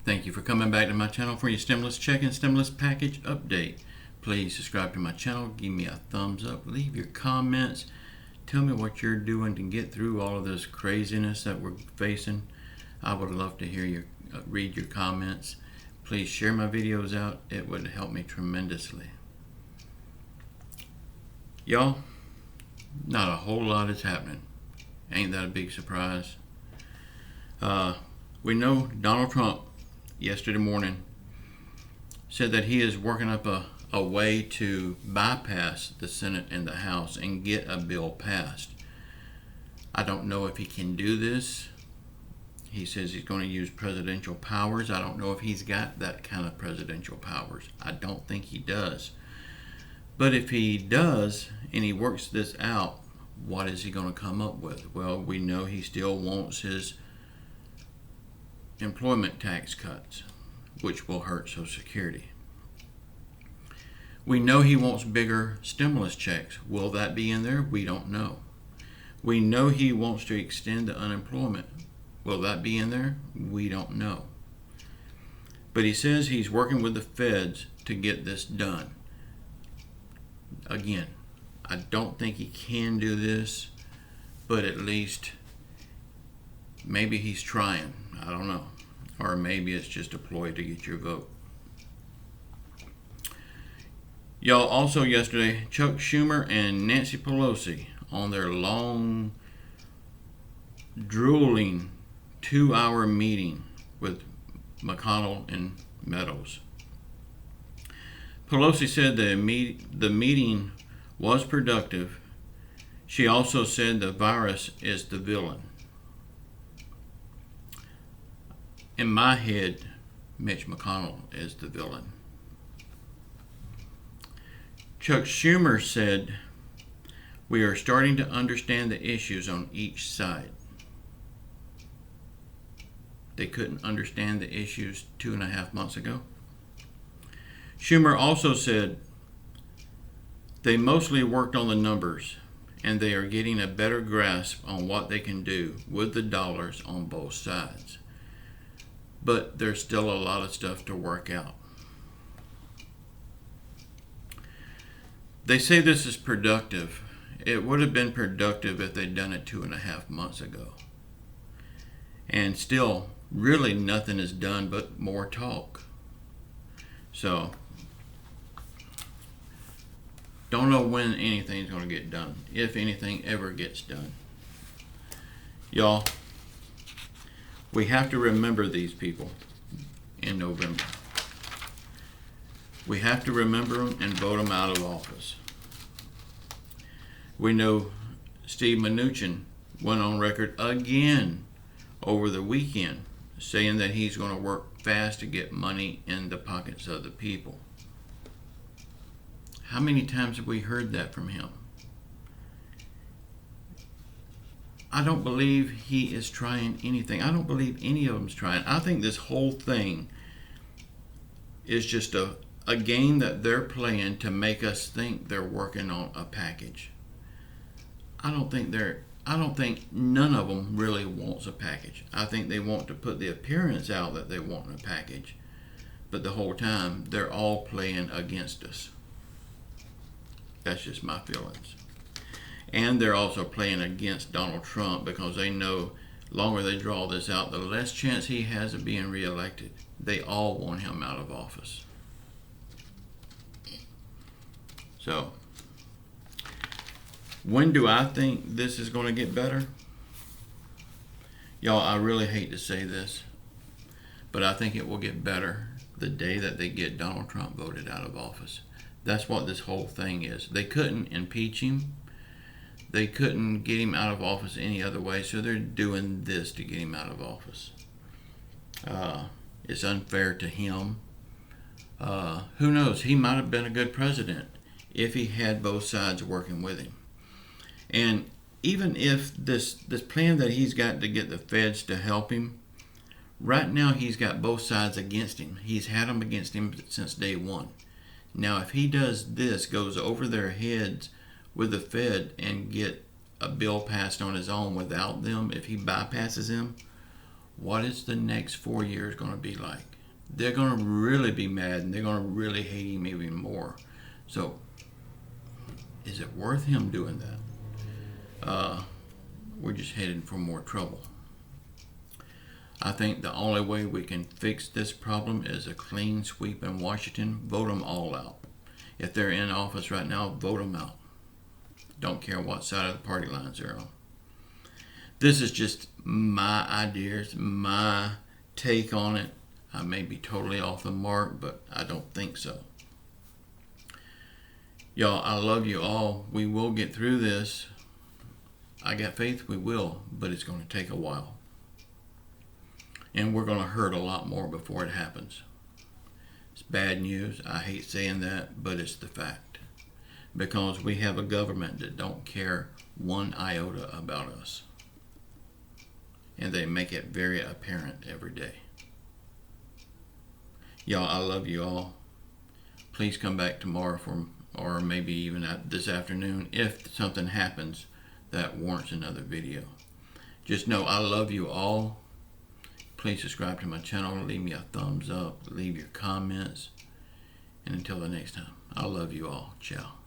Thank you for coming back to my channel for your stimulus check and stimulus package update. Please subscribe to my channel, give me a thumbs up, leave your comments, tell me what you're doing to get through all of this craziness that we're facing. I would love to hear your read your comments. Please share my videos out, it would help me tremendously. Y'all, not a whole lot is happening. Ain't that a big surprise? We know Donald Trump yesterday morning said that he is working up a way to bypass the Senate and the House and get a bill passed. I don't know if he can do this. He says he's going to use presidential powers. I don't know if he's got that kind of presidential powers. I don't think he does. But if he does and he works this out, what is he going to come up with? Well, we know he still wants his employment tax cuts, which will hurt Social Security. We know he wants bigger stimulus checks. Will that be in there? We don't know. We know he wants to extend the unemployment. Will that be in there? We don't know. But he says he's working with the feds to get this done. Again, I don't think he can do this, but at least maybe he's trying. I don't know. Or maybe it's just a ploy to get your vote. Y'all, also yesterday, Chuck Schumer and Nancy Pelosi on their long, drooling 2-hour meeting with McConnell and Meadows. Pelosi said the meeting was productive. She also said the virus is the villain. In my head, Mitch McConnell is the villain. Chuck Schumer said, "We are starting to understand the issues on each side." They couldn't understand the issues 2.5 months ago. Schumer also said they mostly worked on the numbers and they are getting a better grasp on what they can do with the dollars on both sides. But there's still a lot of stuff to work out. They say this is productive. It would have been productive if they'd done it 2.5 months ago. And still, really nothing is done but more talk. So, don't know when anything's going to get done, if anything ever gets done. Y'all, we have to remember these people in November. We have to remember them and vote them out of office. We know Steve Mnuchin went on record again over the weekend saying that he's going to work fast to get money in the pockets of the people. How many times have we heard that from him? I don't believe he is trying anything. I don't believe any of them's trying. I think this whole thing is just a game that they're playing to make us think they're working on a package. I don't think none of them really wants a package. I think they want to put the appearance out that they want a package. But the whole time, they're all playing against us. That's just my feelings. And they're also playing against Donald Trump because they know the longer they draw this out, the less chance he has of being reelected. They all want him out of office. So, when do I think this is going to get better? Y'all, I really hate to say this, but I think it will get better the day that they get Donald Trump voted out of office. That's what this whole thing is. They couldn't impeach him. They couldn't get him out of office any other way, so they're doing this to get him out of office. It's unfair to him. Who knows? He might have been a good president if he had both sides working with him. And even if this plan that he's got to get the feds to help him, right now he's got both sides against him. He's had them against him since day one. Now, if he does this, goes over their heads with the Fed and get a bill passed on his own without them, if he bypasses them, what is the next 4 years going to be like? They're going to really be mad, and they're going to really hate him even more. So, is it worth him doing that? We're just heading for more trouble. I think the only way we can fix this problem is a clean sweep in Washington. Vote them all out. If they're in office right now, vote them out. Don't care what side of the party lines they're on. This is just my ideas, my take on it. I may be totally off the mark, but I don't think so. Y'all, I love you all. We will get through this. I got faith we will, but it's going to take a while. And we're going to hurt a lot more before it happens. It's bad news. I hate saying that, but it's the fact. Because we have a government that don't care one iota about us. And they make it very apparent every day. Y'all, I love you all. Please come back tomorrow or maybe even this afternoon if something happens that warrants another video. Just know I love you all. Please subscribe to my channel. Leave me a thumbs up. Leave your comments. And until the next time, I love you all. Ciao.